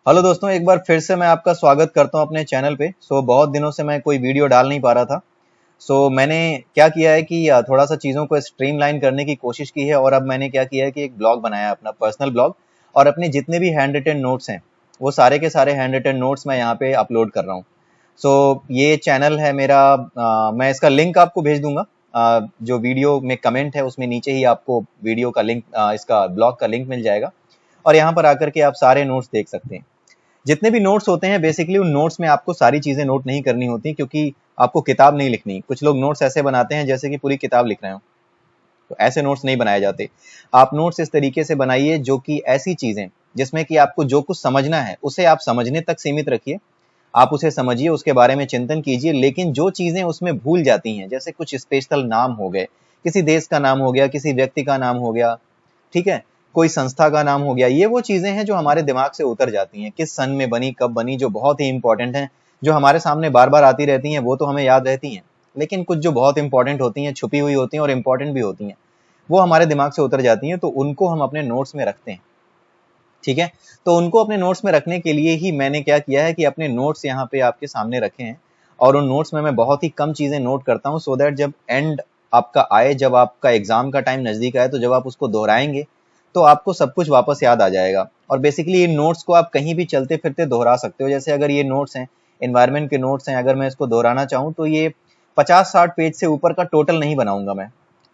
Hello दोस्तों, एक बार फिर से मैं आपका स्वागत करता हूं अपने चैनल पे। बहुत दिनों से मैं कोई वीडियो डाल नहीं पा रहा था। मैंने क्या किया है कि थोड़ा सा चीज़ों को स्ट्रीमलाइन करने की कोशिश की है और अब मैंने क्या किया है कि एक ब्लॉग बनाया है, अपना पर्सनल ब्लॉग। और अपने जितने भी हैंड रिटन नोट्स हैं, वो सारे के सारे हैंड रिटन नोट्स मैं यहाँ पे अपलोड कर रहा हूँ। ये चैनल है मेरा। मैं इसका लिंक आपको भेज दूंगा। जो वीडियो में कमेंट है उसमें नीचे ही आपको वीडियो का लिंक, इसका ब्लॉग का लिंक मिल जाएगा। और यहाँ पर आकर के आप सारे नोट्स देख सकते हैं। जितने भी नोट्स होते हैं, बेसिकली उन नोट्स में आपको सारी चीजें नोट नहीं करनी होती, क्योंकि आपको किताब नहीं लिखनी। कुछ लोग नोट्स ऐसे बनाते हैं जैसे कि पूरी किताब लिख रहे हो, तो ऐसे नोट्स नहीं बनाए जाते। आप नोट्स इस तरीके से बनाइए जो कि ऐसी चीजें जिसमें कि आपको जो कुछ समझना है उसे आप समझने तक सीमित रखिए। आप उसे समझिए, उसके बारे में चिंतन कीजिए, लेकिन जो चीजें उसमें भूल जाती हैं, जैसे कुछ स्पेशल नाम हो गए, किसी देश का नाम हो गया, किसी व्यक्ति का नाम हो गया, ठीक है, कोई संस्था का नाम हो गया, ये वो चीजें हैं जो हमारे दिमाग से उतर जाती हैं। किस सन में बनी, कब बनी, जो बहुत ही इंपॉर्टेंट हैं, जो हमारे सामने बार बार आती रहती हैं, वो तो हमें याद रहती हैं। लेकिन कुछ जो बहुत इंपॉर्टेंट होती हैं, छुपी हुई होती हैं और इंपॉर्टेंट भी होती हैं, वो हमारे दिमाग से उतर जाती हैं, तो उनको हम अपने नोट्स में रखते हैं। ठीक है, तो उनको अपने नोट्स में रखने के लिए ही मैंने क्या किया है कि अपने नोट्स यहाँ पे आपके सामने रखे हैं। और उन नोट्स में मैं बहुत ही कम चीजें नोट करता हूँ, सो दैट जब एंड आपका आए, जब आपका एग्जाम का टाइम नजदीक आए, तो जब आप उसको दोहराएंगे तो आपको सब कुछ वापस याद आ जाएगा। और बेसिकली इन नोट्स को आप कहीं भी चलते फिरते दोहरा सकते हो। जैसे अगर ये नोट्स हैं, एनवायरमेंट के नोट्स हैं, अगर मैं इसको दोहराना चाहूँ तो ये 50-60 पेज से ऊपर का टोटल नहीं बनाऊंगा मैं।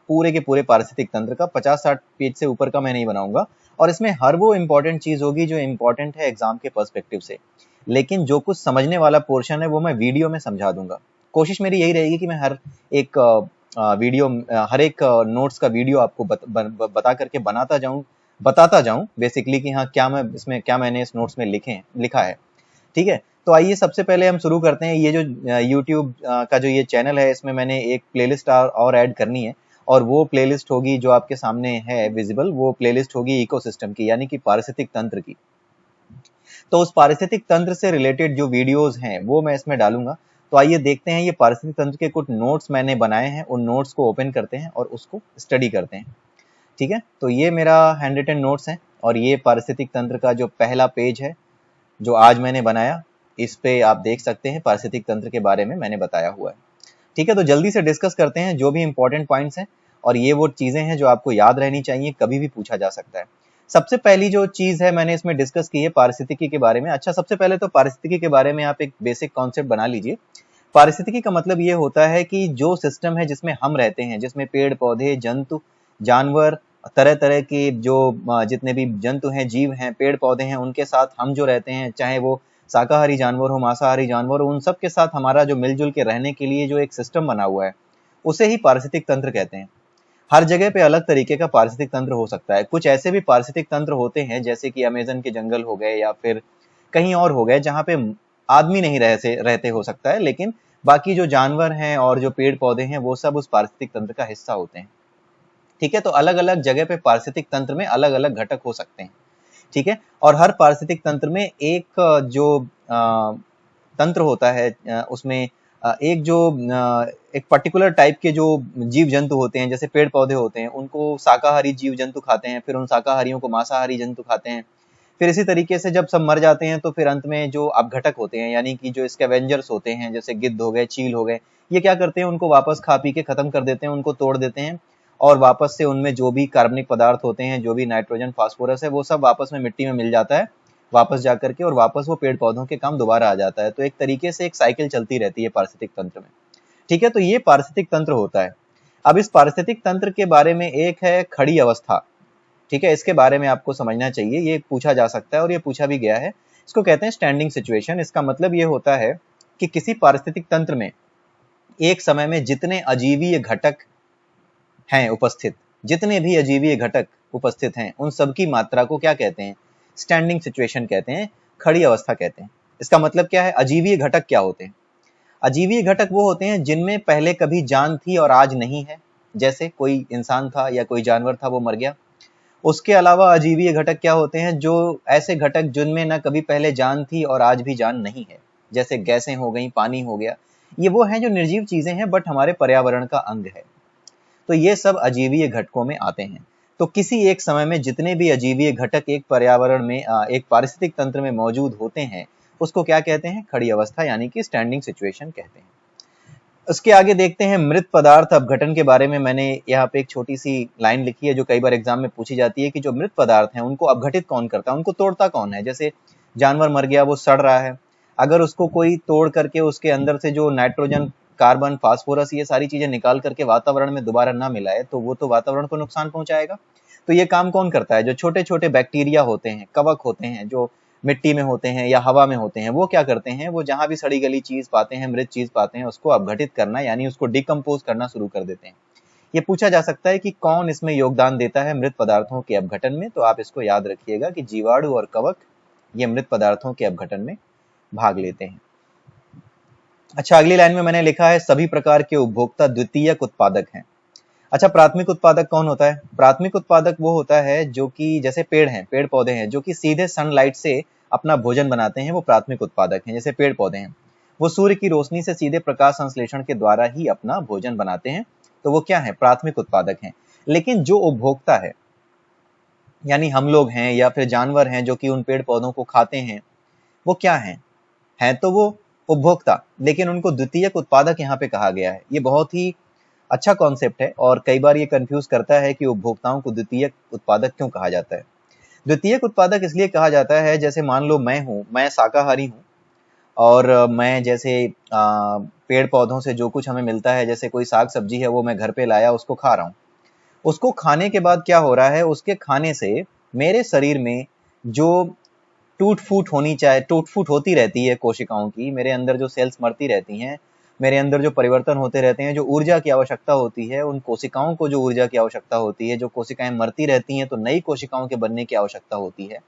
पूरे के पूरे पारिस्थितिक तंत्र का 50-60 पेज से ऊपर का मैं नहीं बनाऊंगा। और इसमें हर वो इंपॉर्टेंट चीज होगी जो इंपॉर्टेंट है एग्जाम के पर्सपेक्टिव से। लेकिन जो कुछ समझने वाला पोर्शन है वो मैं वीडियो में समझा दूंगा। कोशिश मेरी यही रहेगी कि मैं हर एक वीडियो, हर एक नोट्स का वीडियो आपको बता करके बताता जाऊं बेसिकली कि हाँ, क्या मैंने इस नोट्स में लिखा है। ठीक है, तो आइए सबसे पहले हम शुरू करते हैं। ये जो यूट्यूब का जो ये चैनल है, इसमें मैंने एक प्लेलिस्ट और ऐड करनी है। और वो प्लेलिस्ट होगी जो आपके सामने है विजिबल, वो प्लेलिस्ट होगी इकोसिस्टम की, यानी कि पारिस्थितिक तंत्र की। तो उस पारिस्थितिक तंत्र से रिलेटेड जो वीडियोस हैं वो मैं इसमें डालूंगा। तो आइए देखते हैं, ये पारिस्थितिक तंत्र के कुछ नोट्स मैंने बनाए हैं, उन नोट्स को ओपन करते हैं और उसको स्टडी करते हैं। ठीक है, तो ये मेरा हैंड रिटन नोट्स है और ये पारिस्थितिक तंत्र का जो पहला पेज है जो आज मैंने बनाया, इस पे आप देख सकते हैं पारिस्थितिक तंत्र के बारे में मैंने बताया हुआ है। ठीक है, तो जल्दी से डिस्कस करते हैं जो भी इंपॉर्टेंट पॉइंट्स हैं। और ये वो चीजें हैं जो आपको याद रहनी चाहिए, कभी भी पूछा जा सकता है। सबसे पहली जो चीज है मैंने इसमें डिस्कस की है पारिस्थितिकी के बारे में। अच्छा, सबसे पहले तो पारिस्थितिकी के बारे में आप एक बेसिक कॉन्सेप्ट बना लीजिए। पारिस्थितिकी का मतलब ये होता है कि जो सिस्टम है जिसमें हम रहते हैं, जिसमें पेड़ पौधे, जंतु, जानवर, तरह तरह के जो जितने भी जंतु हैं, जीव हैं, पेड़ पौधे हैं, उनके साथ हम जो रहते हैं, चाहे वो शाकाहारी जानवर हो, मांसाहारी जानवर हो, उन सब के साथ हमारा जो मिलजुल के रहने के लिए जो एक सिस्टम बना हुआ है, उसे ही पारिस्थितिक तंत्र कहते हैं। हर जगह पे अलग तरीके का पारिस्थितिक तंत्र हो सकता है। कुछ ऐसे भी पारिस्थितिक तंत्र होते हैं जैसे कि अमेज़न के जंगल हो गए या फिर कहीं और हो गए, जहाँ पे आदमी नहीं रहते हो सकता है, लेकिन बाकी जो जानवर हैं और जो पेड़ पौधे हैं वो सब उस पारिस्थितिक तंत्र का हिस्सा होते हैं। ठीक है, तो अलग अलग जगह पे पारिस्थितिक तंत्र में अलग अलग घटक हो सकते हैं। ठीक है, और हर पारिस्थितिक तंत्र में एक जो तंत्र होता है, उसमें एक जो एक पर्टिकुलर टाइप के जो जीव जंतु होते हैं, जैसे पेड़ पौधे होते हैं, उनको शाकाहारी जीव जंतु खाते हैं, फिर उन शाकाहारियों को मांसाहारी जंतु खाते हैं। फिर इसी तरीके से जब सब मर जाते हैं तो फिर अंत में जो अपघटक होते हैं, यानी कि जो स्कैवेंजर्स होते हैं, जैसे गिद्ध हो गए, चील हो गए, ये क्या करते हैं, उनको वापस खा पी के खत्म कर देते हैं, उनको तोड़ देते हैं। और वापस से उनमें जो भी कार्बनिक पदार्थ होते हैं, जो भी नाइट्रोजन फास्फोरस है, वो सब वापस में मिट्टी में मिल जाता है वापस जा करके, और वापस वो पेड़ पौधों के काम दोबारा आ जाता है। तो एक तरीके से एक साइकिल चलती रहती है पारिस्थितिक तंत्र में। ठीक है, तो ये पारिस्थितिक तंत्र होता है। अब इस पारिस्थितिक तंत्र के बारे में एक है खड़ी अवस्था। ठीक है, इसके बारे में आपको समझना चाहिए, ये पूछा जा सकता है और ये पूछा भी गया है। इसको कहते हैं स्टैंडिंग सिचुएशन। इसका मतलब ये होता है कि किसी पारिस्थितिक तंत्र में एक समय में जितने अजीवीय घटक हैं उपस्थित, जितने भी अजीवीय घटक उपस्थित हैं, उन सब की मात्रा को क्या कहते हैं, स्टैंडिंग सिचुएशन कहते हैं, खड़ी अवस्था कहते हैं। इसका मतलब क्या है, अजीवीय घटक क्या होते हैं? अजीवीय घटक वो होते हैं जिनमें पहले कभी जान थी और आज नहीं है। जैसे कोई इंसान था या कोई जानवर था, वो मर गया। उसके अलावा अजीवीय घटक क्या होते हैं, जो ऐसे घटक जिनमें न कभी पहले जान थी और आज भी जान नहीं है। जैसे गैसें हो गई, पानी हो गया, ये वो हैं जो निर्जीव चीजें हैं बट हमारे पर्यावरण का अंग है। तो ये सब अजीवीय घटकों में आते हैं। तो किसी एक समय में जितने भी अजीवीय घटक एक पर्यावरण में एक पारिस्थितिक तंत्र में मौजूद होते हैं उसको क्या कहते हैं? खड़ी अवस्था यानी कि स्टैंडिंग सिचुएशन कहते हैं। उसके आगे देखते हैं मृत पदार्थ अपघटन के बारे में। मैंने यहाँ पे एक छोटी सी लाइन लिखी है जो कई बार एग्जाम में पूछी जाती है कि जो मृत पदार्थ हैं उनको अपघटित कौन करता है, उनको तोड़ता कौन है? जैसे जानवर मर गया, वो सड़ रहा है, अगर उसको कोई तोड़ करके उसके अंदर से जो नाइट्रोजन, कार्बन, फास्फोरस ये सारी चीजें निकाल करके वातावरण में दोबारा ना मिलाए तो वो तो वातावरण को नुकसान पहुंचाएगा। तो ये काम कौन करता है? जो छोटे छोटे बैक्टीरिया होते हैं, कवक होते हैं, जो मिट्टी में होते हैं या हवा में होते हैं, वो क्या करते हैं? वो जहां भी सड़ी गली चीज पाते हैं, मृत चीज पाते हैं, उसको अपघटित करना यानी उसको डिकम्पोज करना शुरू कर देते हैं। ये पूछा जा सकता है कि कौन इसमें योगदान देता है मृत पदार्थों के अपघटन में, तो आप इसको याद रखिएगा कि जीवाणु और कवक ये मृत पदार्थों के अपघटन में भाग लेते हैं। अच्छा, अगली लाइन में मैंने लिखा है सभी प्रकार के उपभोक्ता द्वितीयक उत्पादक हैं। अच्छा, प्राथमिक उत्पादक कौन होता है? प्राथमिक उत्पादक वो होता है जो कि जैसे पेड़ हैं, पेड़ पौधे हैं जो कि सीधे सनलाइट से अपना भोजन बनाते हैं, वो प्राथमिक उत्पादक हैं। जैसे पेड़ पौधे हैं, वो सूर्य की रोशनी से सीधे प्रकाश संश्लेषण के द्वारा ही अपना भोजन बनाते हैं, तो वो क्या है? प्राथमिक उत्पादक हैं। लेकिन जो उपभोक्ता है यानी हम लोग हैं या फिर जानवर हैं जो कि उन पेड़ पौधों को खाते हैं, वो क्या हैं तो वो उपभोक्ता, लेकिन उनको द्वितीयक उत्पादक यहाँ पे कहा गया है। ये बहुत ही अच्छा कॉन्सेप्ट है और कई बार ये कंफ्यूज करता है कि उपभोक्ताओं को द्वितीयक उत्पादक क्यों कहा जाता है। द्वितीयक उत्पादक इसलिए कहा जाता है, जैसे मान लो मैं शाकाहारी हूँ और मैं जैसे पेड़ पौधों से जो कुछ हमें मिलता है, जैसे कोई साग सब्जी है वो मैं घर पे लाया, उसको खा रहा हूँ। उसको खाने के बाद क्या हो रहा है? उसके खाने से मेरे शरीर में जो टूट फूट होती रहती है कोशिकाओं की, मेरे अंदर जो सेल्स मरती रहती हैं, मेरे अंदर जो परिवर्तन होते रहते हैं, जो ऊर्जा की आवश्यकता होती है, उन कोशिकाओं को जो ऊर्जा की आवश्यकता होती है, जो कोशिकाएं मरती रहती हैं तो नई कोशिकाओं के बनने की आवश्यकता होती है।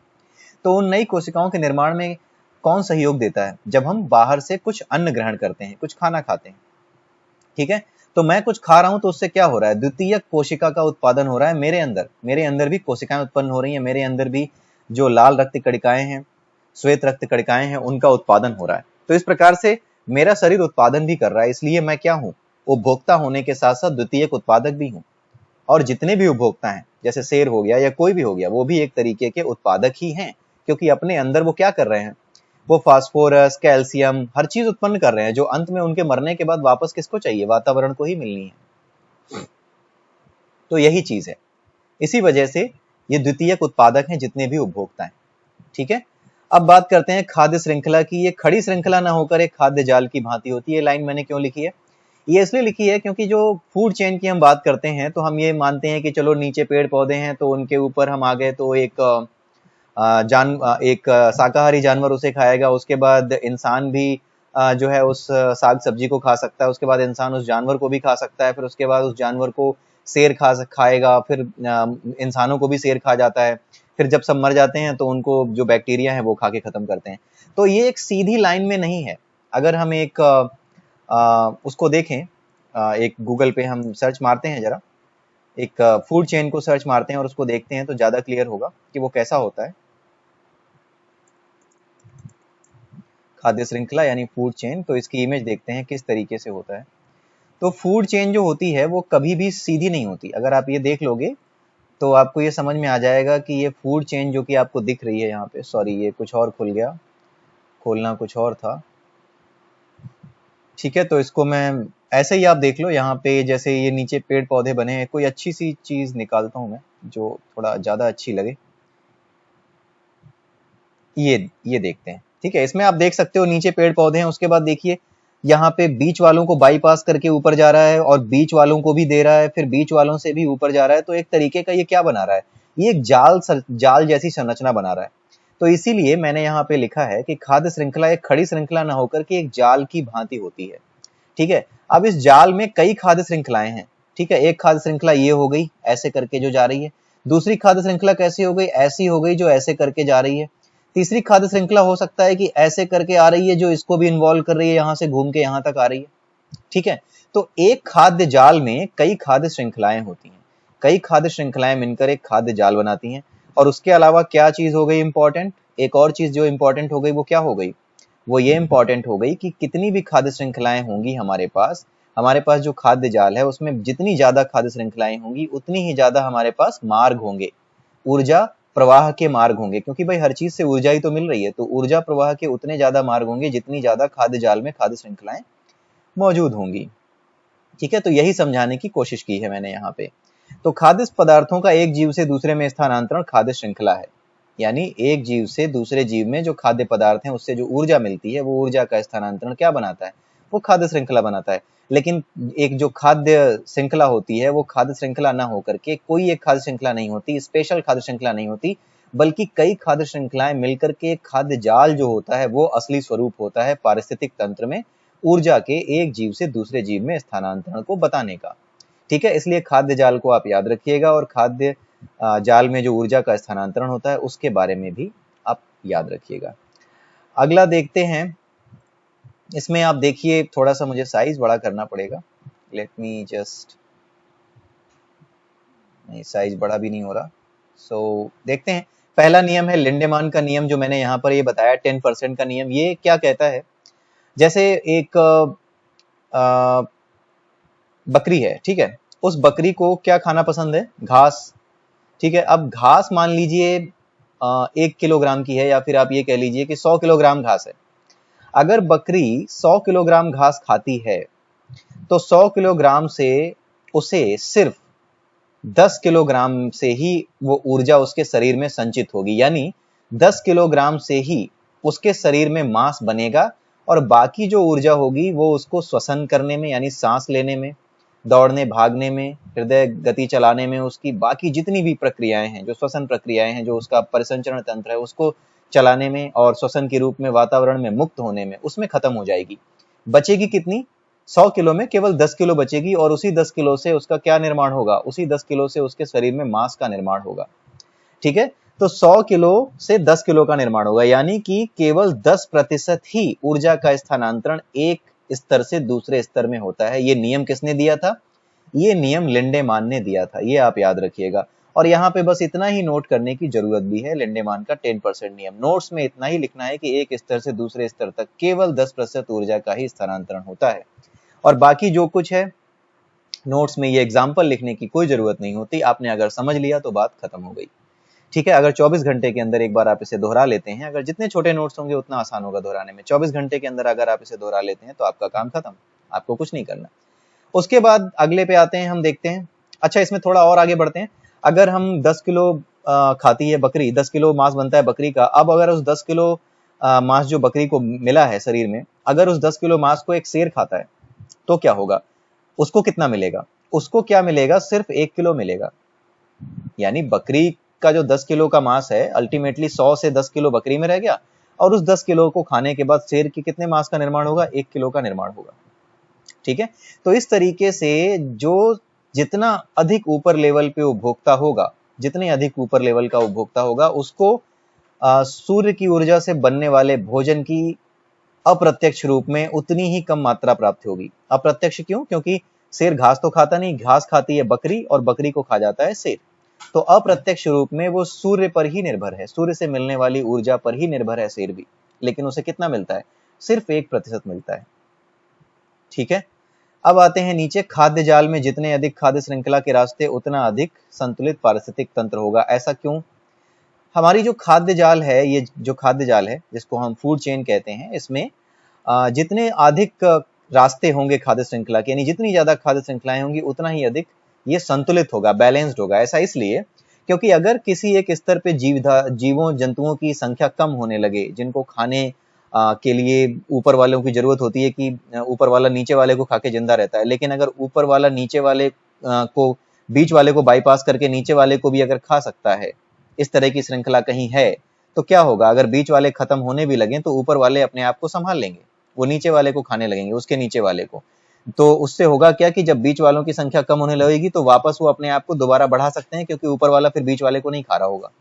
तो उन नई कोशिकाओं के निर्माण में कौन सहयोग देता है? जब हम बाहर से कुछ अन्न ग्रहण करते हैं, कुछ खाना खाते हैं, ठीक है? तो मैं कुछ खा रहा हूं तो उससे क्या हो रहा है? द्वितीयक कोशिका का उत्पादन हो रहा है मेरे अंदर भी कोशिकाएं उत्पन्न हो रही हैं, मेरे अंदर भी जो लाल रक्त कणिकाएं हैं, श्वेत रक्त कणिकाएं हैं, उनका उत्पादन हो रहा है। तो इस प्रकार से मेरा शरीर उत्पादन भी कर रहा है, इसलिए मैं क्या हूं? उपभोक्ता होने के साथ साथ द्वितीयक उत्पादक भी हूं। और जितने भी उपभोक्ता हैं, जैसे शेर हो गया या कोई भी हो गया, वो भी एक तरीके के उत्पादक ही हैं, क्योंकि अपने अंदर वो क्या कर रहे हैं? वो फास्फोरस, कैल्शियम, हर चीज उत्पन्न कर रहे हैं जो अंत में उनके मरने के बाद वापस किसको चाहिए? वातावरण को ही मिलनी है। तो यही चीज है, इसी वजह से ये द्वितीयक उत्पादक हैं जितने भी उपभोक्ता हैं, ठीक है? अब बात करते हैं खाद्य श्रृंखला की। ये खड़ी श्रृंखला ना होकर एक खाद्य जाल की भांति होती है। लाइन मैंने क्यों लिखी है? ये इसलिए लिखी है क्योंकि जो फूड चेन की हम बात करते हैं तो हम ये मानते हैं कि चलो नीचे पेड़ पौधे हैं तो उनके ऊपर हम आ गए, तो एक शाकाहारी जानवर उसे खाएगा, उसके बाद इंसान भी जो है उस साग सब्जी को खा सकता है, उसके बाद इंसान उस जानवर को भी खा सकता है, फिर उसके बाद उस जानवर को शेर खाएगा, फिर इंसानों को भी शेर खा जाता है, फिर जब सब मर जाते हैं तो उनको जो बैक्टीरिया है वो खा के खत्म करते हैं। तो ये एक सीधी लाइन में नहीं है। अगर हम एक उसको देखें, एक गूगल पे हम सर्च मारते हैं, जरा एक फूड चेन को सर्च मारते हैं और उसको देखते हैं तो ज्यादा क्लियर होगा कि वो कैसा होता है। खाद्य श्रृंखला यानी फूड चेन, तो इसकी इमेज देखते हैं किस तरीके से होता है। तो फूड चेन जो होती है वो कभी भी सीधी नहीं होती। अगर आप ये देख लोगे तो आपको ये समझ में आ जाएगा कि ये फूड चेन जो कि आपको दिख रही है यहाँ पे, सॉरी ये कुछ और खुल गया, खोलना कुछ और था, ठीक है? तो इसको मैं ऐसे ही आप देख लो, यहाँ पे जैसे ये नीचे पेड़ पौधे बने हैं, कोई अच्छी सी चीज निकालता हूं मैं जो थोड़ा ज्यादा अच्छी लगे। ये देखते हैं, ठीक है? इसमें आप देख सकते हो नीचे पेड़ पौधे हैं, उसके बाद देखिए यहाँ पे बीच वालों को बाईपास करके ऊपर जा रहा है और बीच वालों को भी दे रहा है, फिर बीच वालों से भी ऊपर जा रहा है। तो एक तरीके का ये क्या बना रहा है? ये एक जाल जैसी संरचना बना रहा है। तो इसीलिए मैंने यहाँ पे लिखा है कि खाद्य श्रृंखला एक खड़ी श्रृंखला ना होकर के एक जाल की भांति होती है, ठीक है? अब इस जाल में कई खाद्य श्रृंखलाएं हैं, ठीक है? एक खाद्य श्रृंखला ये हो गई ऐसे करके जो जा रही है, दूसरी खाद्य श्रृंखला कैसी हो गई? ऐसी हो गई जो ऐसे करके जा रही है, तीसरी खाद्य श्रृंखला हो सकता है कि ऐसे करके आ रही है जो इसको भी इन्वॉल्व कर रही है, यहां से घूम के यहां तक आ रही है, ठीक है? तो एक खाद्य जाल में कई खाद्य श्रृंखलाएं होती हैं, कई खाद्य श्रृंखलाएं मिलकर एक खाद्य जाल बनाती हैं। और उसके अलावा क्या चीज हो गई इंपॉर्टेंट? एक और चीज जो इंपॉर्टेंट हो गई वो क्या हो गई? वो ये इंपॉर्टेंट हो गई कि कितनी भी खाद्य श्रृंखलाएं होंगी हमारे पास, हमारे पास जो खाद्य जाल है उसमें जितनी ज्यादा खाद्य श्रृंखलाएं होंगी उतनी ही ज्यादा हमारे पास मार्ग होंगे, ऊर्जा प्रवाह के मार्ग होंगे, क्योंकि भाई हर चीज से ऊर्जा ही तो मिल रही है, तो ऊर्जा प्रवाह के उतने ज्यादा मार्ग होंगे जितनी ज्यादा खाद्य जाल में खाद्य श्रृंखलाएं मौजूद होंगी। ठीक है, तो यही समझाने की कोशिश की है मैंने यहाँ पे। तो खाद्य पदार्थों का एक जीव से दूसरे में स्थानांतरण खाद्य श्रृंखला है, यानी एक जीव से दूसरे जीव में जो खाद्य पदार्थ हैं उससे जो ऊर्जा मिलती है वो ऊर्जा का स्थानांतरण क्या बनाता है, वो खाद्य श्रृंखला बनाता है। लेकिन एक जो खाद्य श्रृंखला होती है वो खाद्य श्रृंखला ना होकर के कोई एक खाद्य श्रृंखला नहीं होती, स्पेशल खाद्य श्रृंखला नहीं होती, बल्कि कई खाद्य श्रृंखलाएं मिलकर के खाद्य जाल जो होता है वो असली स्वरूप होता है पारिस्थितिक तंत्र में ऊर्जा के एक जीव से दूसरे जीव में स्थानांतरण को बताने का। ठीक है, इसलिए खाद्य जाल को आप याद रखिएगा और खाद्य जाल में जो ऊर्जा का स्थानांतरण होता है उसके बारे में भी आप याद रखिएगा। अगला देखते हैं, इसमें आप देखिए थोड़ा सा मुझे साइज बड़ा करना पड़ेगा, लेट मी जस्ट, नहीं साइज बड़ा भी नहीं हो रहा। सो देखते हैं, पहला नियम है लिंडेमान का नियम, जो मैंने यहाँ पर ये बताया 10% का नियम। ये क्या कहता है, जैसे एक बकरी है, ठीक है, उस बकरी को क्या खाना पसंद है, घास। ठीक है, अब घास मान लीजिए 1 किलोग्राम की है, या फिर आप ये कह लीजिए कि 100 किलोग्राम घास है। अगर बकरी 100 किलोग्राम घास खाती है तो 100 किलोग्राम से उसे सिर्फ 10 किलोग्राम से ही वो ऊर्जा उसके शरीर में संचित होगी, यानी 10 किलोग्राम से ही उसके शरीर में मांस बनेगा और बाकी जो ऊर्जा होगी वो उसको श्वसन करने में, यानी सांस लेने में, दौड़ने भागने में, हृदय गति चलाने में, उसकी बाकी जितनी भी प्रक्रियाएं हैं, जो श्वसन प्रक्रियाएं हैं, जो उसका परिसंचरण तंत्र है उसको चलाने में और श्वसन के रूप में वातावरण में मुक्त होने में, उसमें खत्म हो जाएगी। बचेगी कितनी, 100 किलो में केवल 10 किलो बचेगी, और उसी 10 किलो से उसका क्या निर्माण होगा, उसी 10 किलो से उसके शरीर में मांस का निर्माण होगा। ठीक है, तो 100 किलो से 10 किलो का निर्माण होगा, यानी कि केवल 10% ही ऊर्जा का स्थानांतरण एक स्तर से दूसरे स्तर में होता है। ये नियम किसने दिया था, ये नियम लिंडेमान ने दिया था, ये आप याद रखिएगा। और यहाँ पे बस इतना ही नोट करने की जरूरत भी है, लिंडेमान का 10% नियम। नोट्स में इतना ही लिखना है कि एक स्तर से दूसरे स्तर तक केवल 10% ऊर्जा का ही स्थानांतरण होता है, और बाकी जो कुछ है नोट्स में ये एग्जाम्पल लिखने की कोई जरूरत नहीं होती। आपने अगर समझ लिया तो बात खत्म हो गई। ठीक है, अगर 24 घंटे के अंदर एक बार आप इसे दोहरा लेते हैं, अगर जितने छोटे नोट्स होंगे उतना आसान होगा दोहराने में, 24 घंटे के अंदर अगर आप इसे दोहरा लेते हैं तो आपका काम खत्म, आपको कुछ नहीं करना। उसके बाद अगले पे आते हैं, हम देखते हैं। अच्छा, इसमें थोड़ा और आगे बढ़ते हैं। अगर हम 10 किलो खाती है बकरी, 10 किलो मांस बनता है बकरी का। अब अगर उस 10 किलो मांस जो बकरी को मिला है शरीर में, अगर उस 10 किलो मांस को एक शेर खाता है तो क्या होगा, उसको कितना मिलेगा, उसको क्या मिलेगा, सिर्फ 1 किलो मिलेगा। यानी बकरी का जो 10 किलो का मांस है, अल्टीमेटली 100 से 10 किलो बकरी में रह गया, और उस 10 किलो को खाने के बाद शेर की कितने मांस का निर्माण होगा, 1 किलो का निर्माण होगा। ठीक है, तो इस तरीके से जो जितना अधिक ऊपर लेवल पे उपभोक्ता होगा, जितने अधिक ऊपर लेवल का उपभोक्ता होगा, उसको सूर्य की ऊर्जा से बनने वाले भोजन की अप्रत्यक्ष रूप में उतनी ही कम मात्रा प्राप्त होगी। अप्रत्यक्ष क्यों, क्योंकि शेर घास तो खाता नहीं, घास खाती है बकरी और बकरी को खा जाता है शेर। तो अप्रत्यक्ष रूप में वो सूर्य पर ही निर्भर है, सूर्य से मिलने वाली ऊर्जा पर ही निर्भर है शेर भी, लेकिन उसे कितना मिलता है, सिर्फ 1% मिलता है। ठीक है, अब आते हैं नीचे, खाद्य जाल में जितने अधिक खाद्य श्रृंखला के रास्ते उतना अधिक संतुलित पारिस्थितिक तंत्र होगा। ऐसा क्यों, हमारी जो खाद्य जाल है, ये जो खाद्य जाल है जिसको हम फूड चेन कहते हैं, इसमें जितने अधिक रास्ते होंगे खाद्य श्रृंखला के, यानी जितनी ज्यादा खाद्य श्रृंखलाएं होंगी उतना ही अधिक ये संतुलित होगा, बैलेंस्ड होगा। ऐसा इसलिए क्योंकि अगर किसी एक स्तर पे जीवों जंतुओं की संख्या कम होने लगे, जिनको खाने के लिए ऊपर वालों की जरूरत होती है कि ऊपर वाला नीचे वाले को खा के जिंदा रहता है, लेकिन अगर ऊपर वाला नीचे वाले को, बीच वाले को बाईपास करके नीचे वाले को भी अगर खा सकता है, इस तरह की श्रृंखला कहीं है, तो क्या होगा, अगर बीच वाले खत्म होने भी लगे तो ऊपर वाले अपने आप को संभाल लेंगे, वो नीचे वाले को खाने लगेंगे, उसके नीचे वाले को। तो उससे होगा क्या कि जब बीच वालों की संख्या कम होने लगेगी तो वापस वो अपने आप को दोबारा बढ़ा सकते हैं, क्योंकि ऊपर वाला फिर बीच वाले को नहीं खा रहा होगा,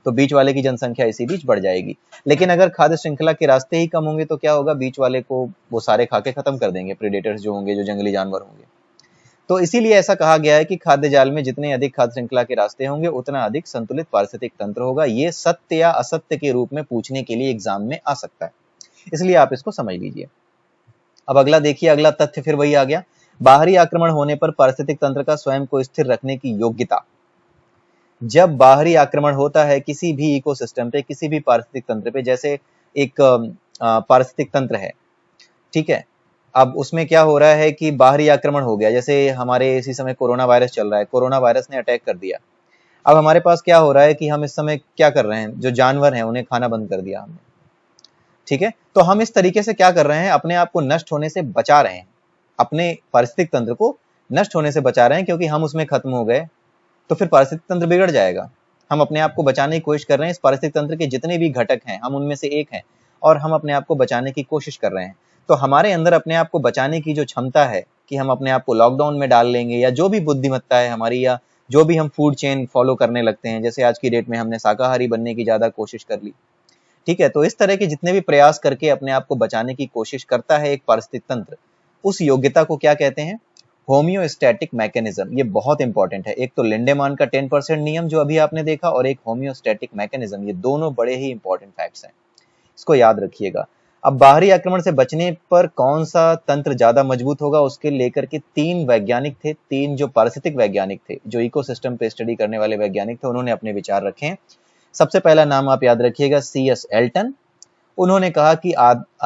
तो बीच वाले की जनसंख्या इसी बीच बढ़ जाएगी। लेकिन अगर खाद्य श्रृंखला के रास्ते ही कम होंगे तो क्या होगा, बीच वाले को वो सारे खा के खत्म कर देंगे, प्रेडेटर्स जो होंगे, जो जंगली जानवर होंगे। तो इसीलिए ऐसा कहा गया है कि खाद्य जाल में जितने अधिक खाद्य श्रृंखला के रास्ते होंगे उतना अधिक संतुलित पारिस्थितिक तंत्र होगा। ये सत्य या असत्य के रूप में पूछने के लिए एग्जाम में आ सकता है, इसलिए आप इसको समझ लीजिए। अब अगला देखिए, अगला तथ्य फिर वही आ गया, बाहरी आक्रमण होने पर पारिस्थितिक तंत्र का स्वयं को स्थिर रखने की योग्यता। जब बाहरी आक्रमण होता है किसी भी इकोसिस्टम पे, किसी भी पारिस्थितिक तंत्र पे, जैसे एक पारिस्थितिक तंत्र है, ठीक है, अब उसमें क्या हो रहा है कि बाहरी आक्रमण हो गया, जैसे हमारे इसी समय कोरोना वायरस चल रहा है, कोरोना वायरस ने अटैक कर दिया। अब हमारे पास क्या हो रहा है कि हम इस समय क्या कर रहे हैं, जो जानवर हैं उन्हें खाना बंद कर दिया हमने, ठीक है। तो हम इस तरीके से क्या कर रहे हैं, अपने आप को नष्ट होने से बचा रहे हैं, अपने पारिस्थितिक तंत्र को नष्ट होने से बचा रहे हैं, क्योंकि हम उसमें खत्म हो गए तो फिर पारिस्थितिक तंत्र बिगड़ जाएगा। हम अपने आप को बचाने की कोशिश कर रहे हैं, इस पारिस्थितिक तंत्र के जितने भी घटक हैं हम उनमें से एक हैं और हम अपने आप को बचाने की कोशिश कर रहे हैं। तो हमारे अंदर अपने आप को बचाने की जो क्षमता है कि हम अपने आप को लॉकडाउन में डाल लेंगे, या जो भी बुद्धिमत्ता है हमारी, या जो भी हम फूड चेन फॉलो करने लगते हैं, जैसे आज की डेट में हमने शाकाहारी बनने की ज्यादा कोशिश कर ली, ठीक है। तो इस तरह के जितने भी प्रयास करके अपने आप को बचाने की कोशिश करता है एक पारिस्थितिक तंत्र, उस योग्यता को क्या कहते हैं, होम्योस्टैटिक मैकेनिज्म। ये बहुत इंपॉर्टेंट है। एक तो लिंडेमान का 10% नियम जो अभी आपने देखा, और एक होम्योस्टैटिक मैकेनिज्म, ये दोनों बड़े ही इंपॉर्टेंट फैक्ट्स हैं, इसको याद रखिएगा। अब बाहरी आक्रमण से बचने पर कौन सा तंत्र ज्यादा मजबूत होगा, उसके लेकर के तीन वैज्ञानिक थे, तीन जो पारिस्थितिक वैज्ञानिक थे, जो इकोसिस्टम पे स्टडी करने वाले वैज्ञानिक थे, उन्होंने अपने विचार रखे हैं। सबसे पहला नाम आप याद रखिएगा, CS एल्टन। उन्होंने कहा कि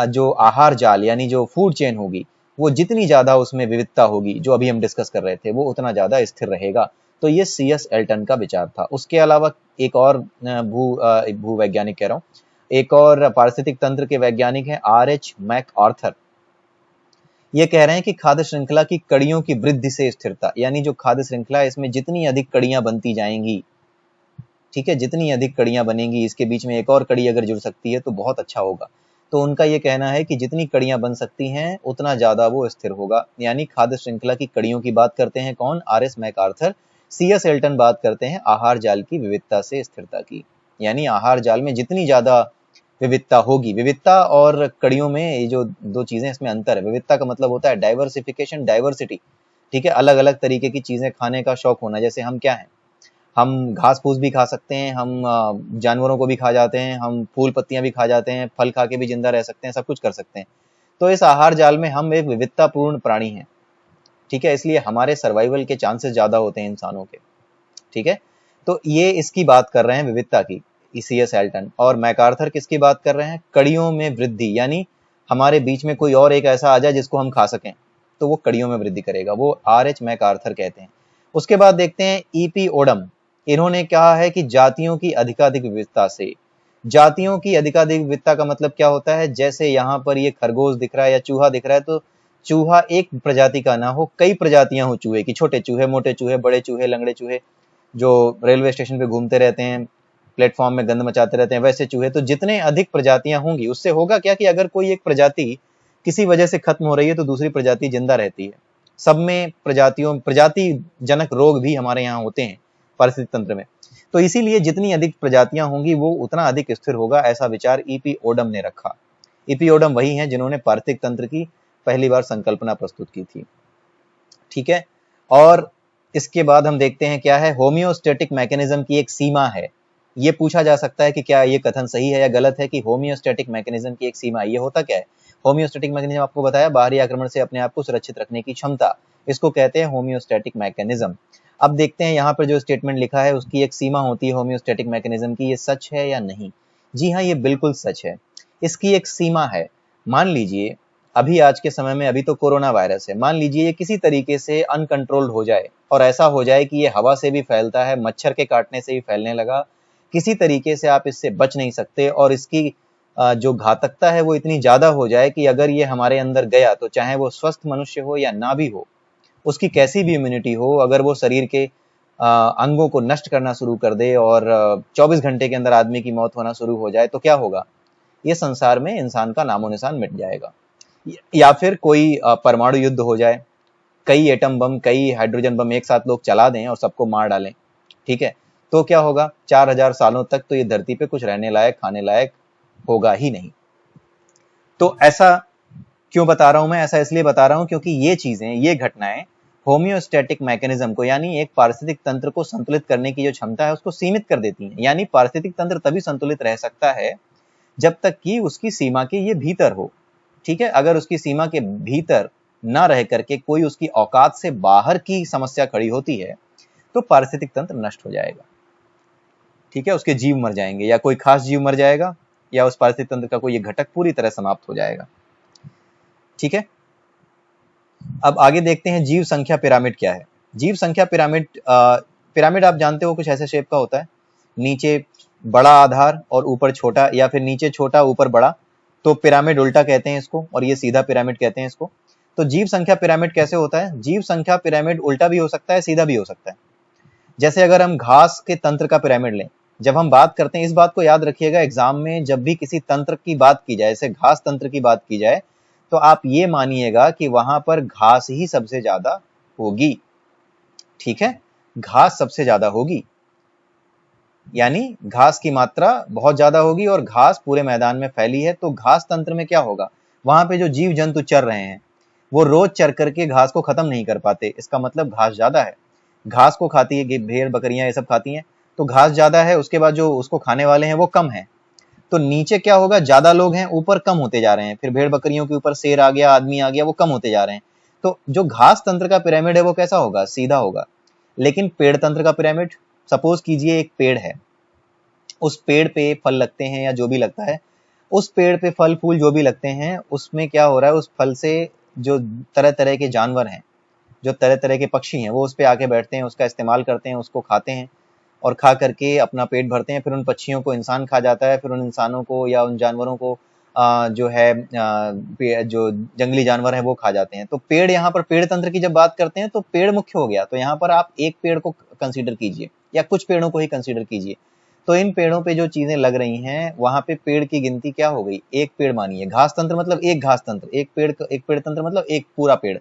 जो आहार जाल यानी जो फूड चेन होगी, वो जितनी ज्यादा उसमें विविधता होगी, जो अभी हम डिस्कस कर रहे थे, वो उतना ज्यादा स्थिर रहेगा। तो ये CS एल्टन का विचार था। उसके अलावा एक और भू वैज्ञानिक कह रहा हूँ, एक और पारिस्थितिक तंत्र के वैज्ञानिक हैं RH मैकआर्थर। ये कह रहे हैं कि खाद्य श्रृंखला की कड़ियों की वृद्धि से स्थिरता, यानी जो खाद्य श्रृंखला है इसमें जितनी अधिक कड़ियां बनती जाएंगी, ठीक है, जितनी अधिक कड़ियां बनेंगी, इसके बीच में एक और कड़ी अगर जुड़ सकती है तो बहुत अच्छा होगा। तो उनका ये कहना है कि जितनी कड़ियां बन सकती हैं उतना ज्यादा वो स्थिर होगा, यानी खाद्य श्रृंखला की कड़ियों की बात करते हैं कौन, RS मैकआर्थर। CS एल्टन बात करते हैं आहार जाल की विविधता से स्थिरता की, यानी आहार जाल में जितनी ज्यादा विविधता होगी, विविधता और कड़ियों में ये जो दो चीजें, इसमें अंतर है। विविधता का मतलब होता है डाइवर्सिफिकेशन, डाइवर्सिटी, ठीक है, अलग अलग तरीके की चीजें खाने का शौक होना। जैसे हम क्या है, हम घास फूस भी खा सकते हैं, हम जानवरों को भी खा जाते हैं, हम फूल पत्तियां भी खा जाते हैं, फल खा के भी जिंदा रह सकते हैं, सब कुछ कर सकते हैं। तो इस आहार जाल में हम एक विविधतापूर्ण प्राणी हैं, ठीक है, इसलिए हमारे सर्वाइवल के चांसेस ज्यादा होते हैं इंसानों के, ठीक है। तो ये इसकी बात कर रहे हैं विविधता की, CS एल्टन। और मैकआर्थर किसकी बात कर रहे हैं, कड़ियों में वृद्धि, यानी हमारे बीच में कोई और एक ऐसा आ जाए जिसको हम खा सकें, तो वो कड़ियों में वृद्धि करेगा, वो RH मैकआर्थर कहते हैं। उसके बाद देखते हैं EP ओडम। इन्होंने कहा है कि जातियों की अधिकाधिक विविधता से। जातियों की अधिकाधिक विविधता का मतलब क्या होता है, जैसे यहाँ पर ये खरगोश दिख रहा है या चूहा दिख रहा है, तो चूहा एक प्रजाति का ना हो, कई प्रजातियां हो चूहे की, छोटे चूहे, मोटे चूहे, बड़े चूहे, लंगड़े चूहे, जो रेलवे स्टेशन पे घूमते रहते हैं, प्लेटफॉर्म में गंद मचाते रहते हैं, वैसे चूहे। तो जितने अधिक प्रजातियां होंगी उससे होगा क्या कि अगर कोई एक प्रजाति किसी वजह से खत्म हो रही है तो दूसरी प्रजाति जिंदा रहती है। सब में प्रजाति जनक रोग भी हमारे यहाँ होते हैं पारिस्थितिक तंत्र में। तो इसीलिए जितनी अधिक प्रजातियां होंगी वो उतना अधिक स्थिर होगा, ऐसा विचार EP ओडम ने रखा। EP ओडम वही हैं जिन्होंने पारिस्थितिक तंत्र की पहली बार संकल्पना प्रस्तुत की थी, ठीक है। और इसके बाद हम देखते हैं क्या है, होम्योस्टैटिक मैकेनिज्म की एक सीमा है। ये पूछा जा सकता है कि क्या ये कथन सही है या गलत है कि होम्योस्टैटिक मैकेनिज्म की एक सीमा है। ये होता क्या है, होम्योस्टैटिक मैकेनिज्म आपको बताया, बाहरी आक्रमण से अपने आप को सुरक्षित रखने की क्षमता, इसको कहते हैं होम्योस्टैटिक मैकेनिज्म। अब देखते हैं यहाँ पर जो स्टेटमेंट लिखा है उसकी एक सीमा होती है होम्योस्टैटिक मैकेनिज्म की, ये सच है या नहीं। जी हाँ, ये बिल्कुल सच है, इसकी एक सीमा है। मान लीजिए अभी आज के समय में, अभी तो कोरोना वायरस है, मान लीजिए ये किसी तरीके से अनकंट्रोल्ड हो जाए, और ऐसा हो जाए कि ये हवा से भी फैलता है, मच्छर के काटने से भी फैलने लगा, किसी तरीके से आप इससे बच नहीं सकते, और इसकी जो घातकता है वो इतनी ज्यादा हो जाए कि अगर ये हमारे अंदर गया तो चाहे वो स्वस्थ मनुष्य हो या ना भी हो, उसकी कैसी भी इम्यूनिटी हो, अगर वो शरीर के अंगों को नष्ट करना शुरू कर दे और 24 घंटे के अंदर आदमी की मौत होना शुरू हो जाए, तो क्या होगा, ये संसार में इंसान का नामो निशान मिट जाएगा। या फिर कोई परमाणु युद्ध हो जाए, कई एटम बम, कई हाइड्रोजन बम एक साथ लोग चला दें और सबको मार डालें, ठीक है, तो क्या होगा, 4000 सालों तक तो ये धरती पे कुछ रहने लायक, खाने लायक होगा ही नहीं। तो ऐसा क्यों बता रहा हूं मैं, ऐसा इसलिए बता रहा हूं क्योंकि ये चीजें, ये घटनाएं होम्योस्टैटिक मैकेनिज्म को, यानी एक पारिस्थितिक तंत्र को संतुलित करने की जो क्षमता है उसको सीमित कर देती हैं। यानी पारिस्थितिक तंत्र तभी संतुलित रह सकता है जब तक कि उसकी सीमा के ये भीतर हो, ठीक है। अगर उसकी सीमा के भीतर ना रह करके कोई उसकी औकात से बाहर की समस्या खड़ी होती है तो पारिस्थितिक तंत्र नष्ट हो जाएगा। ठीक है, उसके जीव मर जाएंगे या कोई खास जीव मर जाएगा या उस पारिस्थितिक तंत्र का कोई घटक पूरी तरह समाप्त हो जाएगा। ठीक है, अब आगे देखते हैं जीव संख्या पिरामिड क्या है। जीव संख्या पिरामिड, पिरामिड आप जानते हो कुछ ऐसे शेप का होता है, नीचे बड़ा आधार और ऊपर छोटा, या फिर नीचे छोटा ऊपर बड़ा, तो पिरामिड उल्टा कहते हैं इसको, और ये सीधा पिरामिड कहते हैं इसको। तो जीव संख्या पिरामिड कैसे होता है? जीव संख्या पिरामिड उल्टा भी हो सकता है, सीधा भी हो सकता है। जैसे अगर हम घास के तंत्र का पिरामिड लें, जब हम बात करते हैं, इस बात को याद रखिएगा, एग्जाम में जब भी किसी तंत्र की बात की जाए, जैसे घास तंत्र की बात की जाए, तो आप ये मानिएगा कि वहां पर घास ही सबसे ज्यादा होगी। ठीक है, घास सबसे ज्यादा होगी, यानी घास की मात्रा बहुत ज्यादा होगी और घास पूरे मैदान में फैली है। तो घास तंत्र में क्या होगा, वहां पे जो जीव जंतु चर रहे हैं वो रोज चर करके घास को खत्म नहीं कर पाते, इसका मतलब घास ज्यादा है। घास को खाती है, भेड़ बकरियां ये सब खाती हैं, तो घास ज्यादा है, उसके बाद जो उसको खाने वाले हैं वो कम है। तो नीचे क्या होगा, ज्यादा लोग हैं, ऊपर कम होते जा रहे हैं, फिर भेड़ बकरियों के ऊपर शेर आ गया, आदमी आ गया, वो कम होते जा रहे हैं। तो जो घास तंत्र का पिरामिड है वो कैसा होगा, सीधा होगा। लेकिन पेड़ तंत्र का पिरामिड, सपोज कीजिए एक पेड़ है, उस पेड़ पे फल लगते हैं या जो भी लगता है, उस पेड़ पे फल फूल जो भी लगते हैं, उसमें क्या हो रहा है, उस फल से जो तरह तरह के जानवर हैं, जो तरह तरह के पक्षी हैं, वो उस पे आके बैठते हैं, उसका इस्तेमाल करते हैं, उसको खाते हैं और खा करके अपना पेट भरते हैं। फिर उन पक्षियों को इंसान खा जाता है, फिर उन इंसानों को या उन जानवरों को जो है जो जंगली जानवर है वो खा जाते हैं। तो पेड़, यहाँ पर पेड़ तंत्र की जब बात करते हैं तो पेड़ मुख्य हो गया। तो यहाँ पर आप एक पेड़ को कंसीडर कीजिए या कुछ पेड़ों को ही कंसीडर कीजिए। तो इन पेड़ों पे जो चीजें लग रही हैं, वहां पे पेड़ की गिनती क्या हो गई, एक पेड़ मानिए। घास तंत्र मतलब एक घास तंत्र, एक पेड़ तंत्र मतलब एक पूरा पेड़।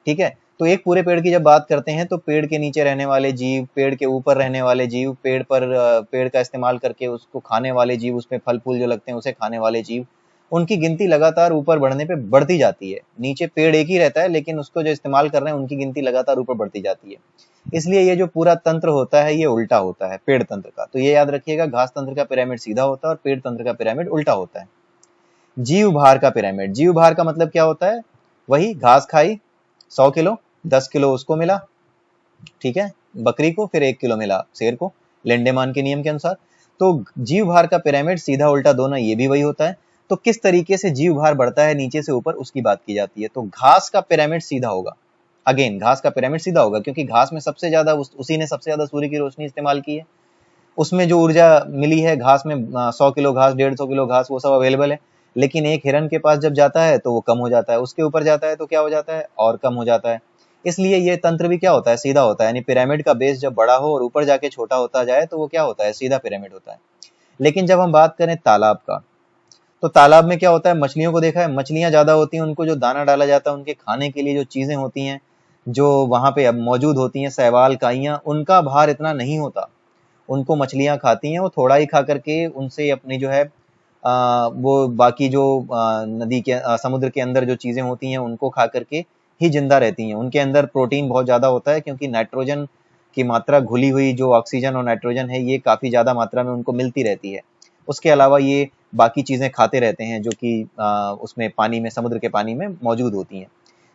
ठीक है, तो एक पूरे पेड़ की जब बात करते हैं तो पेड़ के नीचे रहने वाले जीव, पेड़ के ऊपर रहने वाले जीव, पेड़ पर पेड़ का इस्तेमाल करके उसको खाने वाले जीव, उसमें फल फूल जो लगते हैं उसे खाने वाले जीव, उनकी गिनती लगातार ऊपर बढ़ने पे बढ़ती जाती है। नीचे पेड़ एक ही रहता है, लेकिन उसको जो इस्तेमाल कर रहे हैं उनकी गिनती लगातार ऊपर बढ़ती जाती है। इसलिए ये जो पूरा तंत्र होता है ये उल्टा होता है पेड़ तंत्र का। तो ये याद रखिएगा, घास तंत्र का पिरामिड सीधा होता है और पेड़ तंत्र का पिरामिड उल्टा होता है। जीव भार का पिरामिड, जीव भार का मतलब क्या होता है, वही घास खाई 100 किलो, 10 किलो उसको मिला, ठीक है, बकरी को, फिर 1 किलो मिला शेर को, लेंडेमान के नियम के अनुसार। तो जीव भार का पिरामिड सीधा उल्टा दोनों ये भी वही होता है। तो किस तरीके से जीव भार बढ़ता है नीचे से ऊपर, उसकी बात की जाती है। तो घास का पिरामिड सीधा होगा, अगेन घास का पिरामिड सीधा होगा, क्योंकि घास में सबसे ज्यादा उसी ने सबसे ज्यादा सूर्य की रोशनी इस्तेमाल की है, उसमें जो ऊर्जा मिली है घास में, 100 किलो घास, 150 किलो घास, वो सब अवेलेबल है। लेकिन एक हिरन के पास जब जाता है तो वो कम हो जाता है, उसके ऊपर जाता है तो क्या हो जाता है, और कम हो जाता है। इसलिए ये तंत्र भी क्या होता है, सीधा होता है। यानी पिरामिड का बेस जब बड़ा हो और ऊपर जाके छोटा होता जाए तो वो क्या होता है, सीधा पिरामिड होता है। लेकिन जब हम बात करें तालाब का, तो तालाब में क्या होता है, मछलियों को देखा है, मछलियां ज्यादा होती हैं, उनको जो दाना डाला जाता है, उनके खाने के लिए जो चीजें होती हैं जो वहां पे अब मौजूद होती हैं, शैवाल, काइयां, उनका भार इतना नहीं होता। उनको मछलियां खाती हैं, वो थोड़ा ही खा करके उनसे अपनी जो है वो बाकी जो नदी के समुद्र के अंदर जो चीजें होती हैं उनको खा करके ही जिंदा रहती हैं। उनके अंदर प्रोटीन बहुत ज्यादा होता है, क्योंकि नाइट्रोजन की मात्रा, घुली हुई जो ऑक्सीजन और नाइट्रोजन है, ये काफी ज्यादा मात्रा में उनको मिलती रहती है। उसके अलावा ये बाकी चीजें खाते रहते हैं जो कि उसमें पानी में, समुद्र के पानी में मौजूद होती हैं।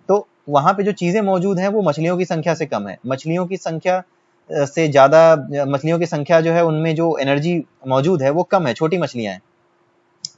तो वहां पे जो चीजें मौजूद हैं वो मछलियों की संख्या से कम है। मछलियों की संख्या से ज्यादा, मछलियों की संख्या जो है उनमें जो एनर्जी मौजूद है वो कम है, छोटी मछलियां हैं।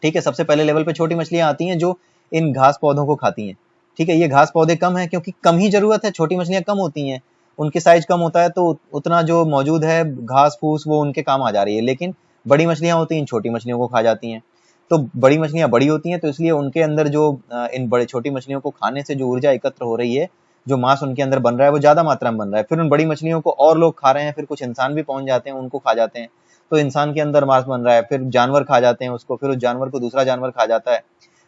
ठीक है, सबसे पहले लेवल पे छोटी मछलियां आती हैं जो इन घास पौधों को खाती हैं। ठीक है, ये घास पौधे कम है क्योंकि कम ही जरूरत है, छोटी मछलियां कम होती हैं, उनके साइज कम होता है, तो उतना जो मौजूद है घास फूस वो उनके काम आ जा रही है। लेकिन बड़ी मछलियां होती हैं, छोटी मछलियों को खा जाती हैं। तो बड़ी मछलियां बड़ी होती हैं, तो इसलिए उनके अंदर जो इन बड़े छोटी मछलियों को खाने से जो ऊर्जा एकत्र हो रही है, जो मांस उनके अंदर बन रहा है वो ज्यादा मात्रा में बन रहा है। फिर उन बड़ी मछलियों को और लोग खा रहे हैं, फिर कुछ इंसान भी पहुंच जाते हैं, उनको खा जाते हैं, तो इंसान के अंदर मांस बन रहा है, फिर जानवर खा जाते हैं उसको, फिर उस जानवर को दूसरा जानवर खा जाता है।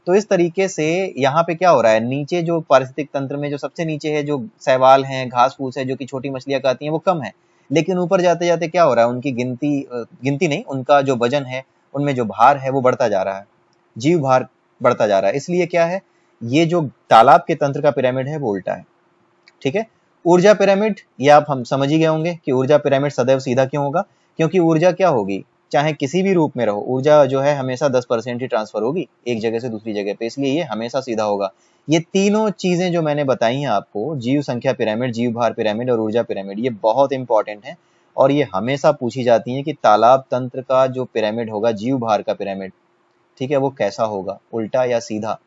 तो इस तरीके से यहाँ पे क्या हो रहा है, नीचे जो पारिस्थितिक तंत्र में जो सबसे नीचे है, जो शैवाल है, घास फूस है, जो कि छोटी मछलियां खाती हैं, वो कम है। लेकिन ऊपर जाते जाते क्या हो रहा है, उनकी गिनती नहीं, उनका जो वजन है, उनमें जो भार है वो बढ़ता जा रहा है, जीव भार बढ़ता जा रहा है। इसलिए क्या है, ये जो तालाब के तंत्र का पिरामिड है वो उल्टा है। ठीक है, ऊर्जा पिरामिड, ये आप हम समझ ही गए होंगे कि ऊर्जा पिरामिड सदैव सीधा क्यों होगा, क्योंकि ऊर्जा क्या होगी, चाहे किसी भी रूप में रहो, ऊर्जा जो है हमेशा 10% ही ट्रांसफर होगी एक जगह से दूसरी जगह पे, इसलिए ये हमेशा सीधा होगा। ये तीनों चीजें जो मैंने बताई हैं आपको, जीव संख्या पिरामिड, जीव भार पिरामिड और ऊर्जा पिरामिड, ये बहुत इंपॉर्टेंट है और ये हमेशा पूछी जाती है कि तालाब तंत्र का जो पिरामिड होगा, जीव भार का पिरामिड, ठीक है, वो कैसा होगा, उल्टा या सीधा।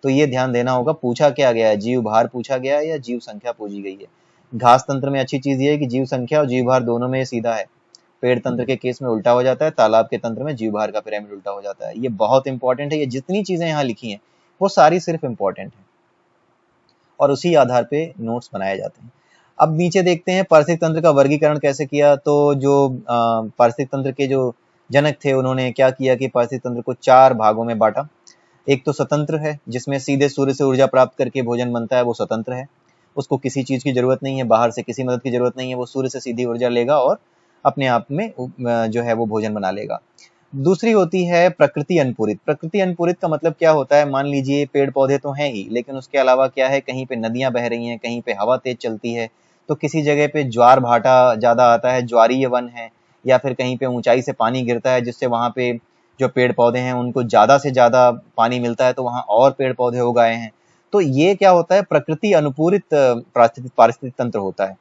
तो ये ध्यान देना होगा, पूछा क्या गया है, जीव भार पूछा गया है या जीव संख्या पूछी गई है। घास तंत्र में अच्छी चीज ये है कि जीव संख्या और जीव भार दोनों में सीधा है, पेड़ तंत्र के केस में उल्टा हो जाता है, तालाब के तंत्र में जीव भार का पिरामिड उल्टा हो जाता है। ये बहुत इंपॉर्टेंट है, ये जितनी चीजें यहाँ लिखी हैं वो सारी सिर्फ इंपॉर्टेंट है और उसी आधार पे नोट्स बनाए जाते हैं। अब नीचे देखते हैं पारिस्थितिक तंत्र का वर्गीकरण कैसे किया। तो जो पारिस्थितिक तंत्र के जो जनक थे उन्होंने क्या किया कि पारिस्थितिक तंत्र को 4 भागों में बांटा। एक तो स्वतंत्र है, जिसमें सीधे सूर्य से ऊर्जा प्राप्त करके भोजन बनता है, वो स्वतंत्र है, उसको किसी चीज की जरूरत नहीं है, बाहर से किसी मदद की जरूरत नहीं है, वो सूर्य से सीधी ऊर्जा लेगा और अपने आप में जो है वो भोजन बना लेगा। दूसरी होती है प्रकृति अनुपूरित। प्रकृति अनुपूरित का मतलब क्या होता है, मान लीजिए पेड़ पौधे तो हैं ही, लेकिन उसके अलावा क्या है, कहीं पे नदियां बह रही हैं, कहीं पे हवा तेज चलती है, तो किसी जगह पे ज्वार भाटा ज्यादा आता है, ज्वारीय वन है, या फिर कहीं पे ऊंचाई से पानी गिरता है जिससे वहां पे जो पेड़ पौधे हैं उनको ज्यादा से ज्यादा पानी मिलता है, तो वहां और पेड़ पौधे उगाए हैं। तो ये क्या होता है, प्रकृति अनुपूरित पारिस्थितिक तंत्र होता है।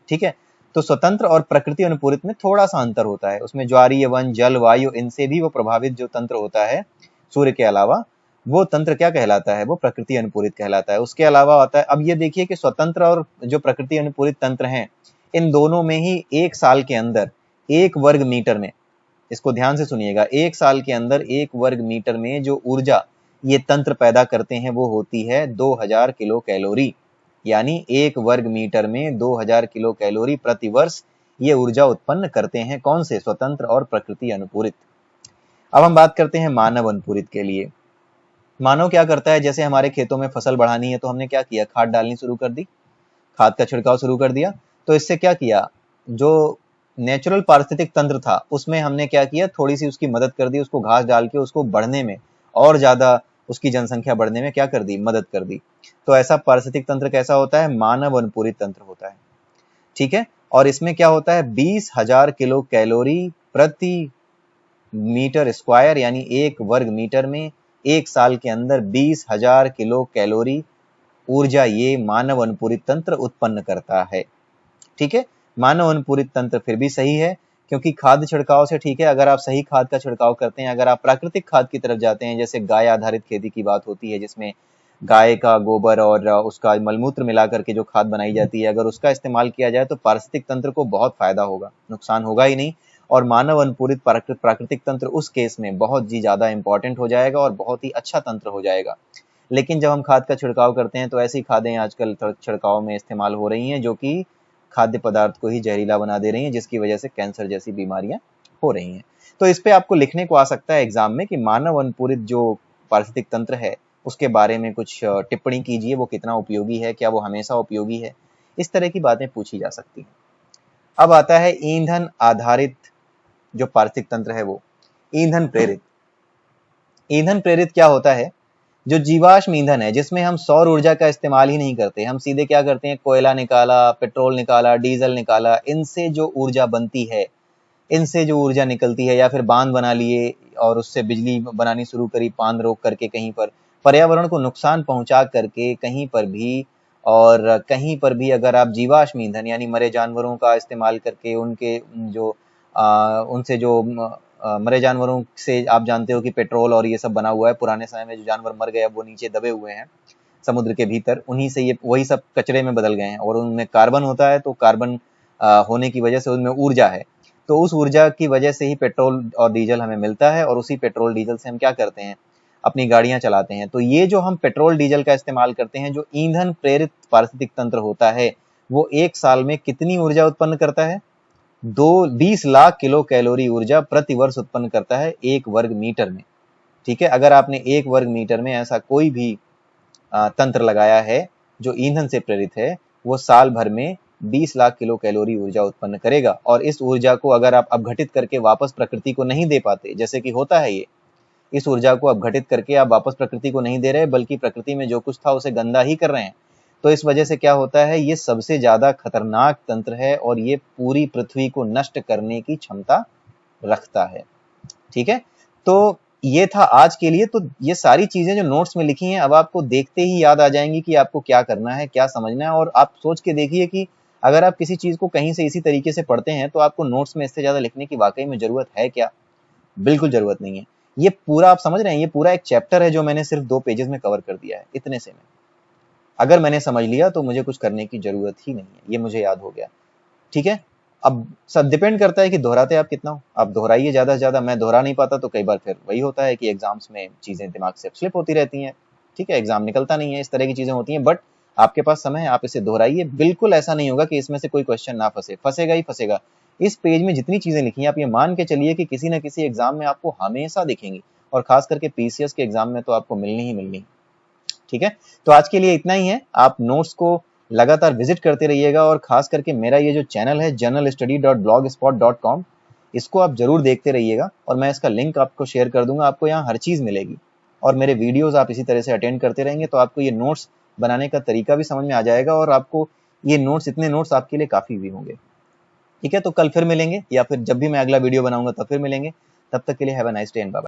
ठीक है, तो स्वतंत्र और प्रकृति अनुपूरित में थोड़ा सा अंतर होता है। उसमें ज्वारीय वन, जल, वायु, इनसे भी वो प्रभावित जो तंत्र होता है सूर्य के अलावा, वो तंत्र क्या कहलाता है, वो प्रकृति अनुपूरित कहलाता है। उसके अलावा आता है, अब ये देखिए कि स्वतंत्र और जो प्रकृति अनुपूरित तंत्र हैं, इन दोनों में ही 1 साल के अंदर 1 वर्ग मीटर में, इसको ध्यान से सुनिएगा, 1 साल के अंदर 1 वर्ग मीटर में जो ऊर्जा ये तंत्र पैदा करते हैं वो होती है 2000 किलो कैलोरी। यानी 1 वर्ग मीटर में 2000 किलो कैलोरी प्रति वर्ष ये ऊर्जा उत्पन्न करते हैं। कौन से, स्वतंत्र और प्रकृति अनुपूरित। अब हम बात करते हैं मानव अनुपूरित के लिए। मानव क्या करता है, जैसे हमारे खेतों में फसल बढ़ानी है तो हमने क्या किया, खाद डालनी शुरू कर दी, खाद का छिड़काव शुरू कर दिया। तो इससे क्या किया, जो नेचुरल पारिस्थितिक तंत्र था उसमें हमने क्या किया, थोड़ी सी उसकी मदद कर दी, उसको घास डाल के उसको बढ़ने में और ज्यादा उसकी जनसंख्या बढ़ने में क्या कर दी, मदद कर दी। तो ऐसा पारिस्थितिक तंत्र कैसा होता है, मानव अनुपूरित तंत्र होता है। ठीक है, और इसमें क्या होता है, 20,000 किलो कैलोरी प्रति मीटर स्क्वायर, यानी 1 वर्ग मीटर में 1 साल के अंदर 20,000 किलो कैलोरी ऊर्जा ये मानव अनुपूरित तंत्र उत्पन्न करता है। ठीक है, मानव अनुपूरित तंत्र फिर भी सही है, क्योंकि खाद छिड़काव से, ठीक है, अगर आप सही खाद का छिड़काव करते हैं, अगर आप प्राकृतिक खाद की तरफ जाते हैं, जैसे गाय आधारित खेती की बात होती है जिसमें गाय का गोबर और उसका मलमूत्र मिला करके जो खाद बनाई जाती है, अगर उसका इस्तेमाल किया जाए तो पारिस्थितिक तंत्र को बहुत फायदा होगा, नुकसान होगा ही नहीं। और मानव अनुपूरित प्राकृतिक तंत्र उस केस में बहुत ही ज्यादा इंपॉर्टेंट हो जाएगा और बहुत ही अच्छा तंत्र हो जाएगा। लेकिन जब हम खाद का छिड़काव करते हैं तो ऐसी खादें आजकल छिड़काव में इस्तेमाल हो रही हैं जो कि खाद्य पदार्थ को ही जहरीला बना दे रही हैं, जिसकी वजह से कैंसर जैसी बीमारियां हो रही हैं। तो इस पे आपको लिखने को आ सकता है एग्जाम में कि मानव अनुपूरित जो पारिस्थितिक तंत्र है उसके बारे में कुछ टिप्पणी कीजिए, वो कितना उपयोगी है, क्या वो हमेशा उपयोगी है, इस तरह की बातें पूछी जा सकती हैं। अब आता है ईंधन आधारित जो पारिस्थितिक तंत्र है, वो ईंधन प्रेरित। ईंधन प्रेरित क्या होता है, जो जीवाश्म ईंधन है जिसमें हम सौर ऊर्जा का इस्तेमाल ही नहीं करते, हम सीधे क्या करते हैं, कोयला निकाला, पेट्रोल निकाला, डीजल निकाला, इनसे जो ऊर्जा बनती है, इनसे जो ऊर्जा निकलती है, या फिर बांध बना लिए और उससे बिजली बनानी शुरू करी, बांध रोक करके कहीं पर पर्यावरण को नुकसान पहुंचा करके कहीं पर भी, और कहीं पर भी अगर आप जीवाश्म ईंधन यानी मरे जानवरों का इस्तेमाल करके उनके जो उनसे जो मरे जानवरों से, आप जानते हो कि पेट्रोल और ये सब बना हुआ है, पुराने समय में जो जानवर मर गए अब वो नीचे दबे हुए हैं समुद्र के भीतर, उन्हीं से ये वही सब कचरे में बदल गए हैं और उनमें कार्बन होता है, तो कार्बन होने की वजह से उनमें ऊर्जा है, तो उस ऊर्जा की वजह से ही पेट्रोल और डीजल हमें मिलता है और उसी पेट्रोल डीजल से हम क्या करते हैं, अपनी गाड़ियां चलाते हैं। तो ये जो हम पेट्रोल डीजल का इस्तेमाल करते हैं, जो ईंधन प्रेरित पारिस्थितिक तंत्र होता है, वो 1 साल में कितनी ऊर्जा उत्पन्न करता है, 20 लाख किलो कैलोरी ऊर्जा प्रति वर्ष उत्पन्न करता है 1 वर्ग मीटर में। ठीक है, अगर आपने 1 वर्ग मीटर में ऐसा कोई भी तंत्र लगाया है जो ईंधन से प्रेरित है, वो साल भर में 20 लाख किलो कैलोरी ऊर्जा उत्पन्न करेगा। और इस ऊर्जा को अगर आप अपघटित करके वापस प्रकृति को नहीं दे पाते, जैसे कि होता है ये, इस ऊर्जा को अपघटित करके आप वापस प्रकृति को नहीं दे रहे, बल्कि प्रकृति में जो कुछ था उसे गंदा ही कर रहे हैं, तो इस वजह से क्या होता है, ये सबसे ज्यादा खतरनाक तंत्र है और ये पूरी पृथ्वी को नष्ट करने की क्षमता रखता है। ठीक है, तो ये था आज के लिए। तो ये सारी चीजें जो नोट्स में लिखी हैं अब आपको देखते ही याद आ जाएंगी कि आपको क्या करना है, क्या समझना है। और आप सोच के देखिए कि अगर आप किसी चीज को कहीं से इसी तरीके से पढ़ते हैं तो आपको नोट्स में इससे ज्यादा लिखने की वाकई में जरूरत है क्या? बिल्कुल जरूरत नहीं है। ये पूरा आप समझ रहे हैं, ये पूरा एक चैप्टर है जो मैंने सिर्फ 2 पेजेस में कवर कर दिया है, इतने से में अगर मैंने समझ लिया तो मुझे कुछ करने की जरूरत ही नहीं है, ये मुझे याद हो गया। ठीक है, अब सब डिपेंड करता है कि दोहराते आप कितना हो। आप दोहराइए ज्यादा से ज्यादा। मैं दोहरा नहीं पाता तो कई बार फिर वही होता है कि एग्जाम्स में चीजें दिमाग से स्लिप होती रहती हैं। ठीक है, एग्जाम निकलता नहीं है, इस तरह की चीजें होती हैं। बट आपके पास समय है, आप इसे दोहराइए। बिल्कुल ऐसा नहीं होगा कि इसमें से कोई क्वेश्चन ना फंसे, फंसेगा ही फंसेगा। इस पेज में जितनी चीजें लिखी हैं आप ये मान के चलिए कि किसी ना किसी एग्जाम में आपको हमेशा दिखेंगी, और खास करके पीसीएस के एग्जाम में तो आपको मिलनी ही मिलनी। ठीक है, तो आज के लिए इतना ही है। आप नोट्स को लगातार विजिट करते रहिएगा, और खास करके मेरा ये जो चैनल है journalstudy.blogspot.com, इसको आप जरूर देखते रहिएगा। और मैं इसका लिंक आपको शेयर कर दूंगा, आपको यहाँ हर चीज मिलेगी। और मेरे वीडियोस आप इसी तरह से अटेंड करते रहेंगे तो आपको ये नोट्स बनाने का तरीका भी समझ में आ जाएगा, और आपको ये नोट्स, इतने नोट्स आपके लिए काफी भी होंगे। ठीक है, तो कल फिर मिलेंगे, या फिर जब भी मैं अगला वीडियो बनाऊंगा तब फिर मिलेंगे। तब तक के लिए have a nice day and bye.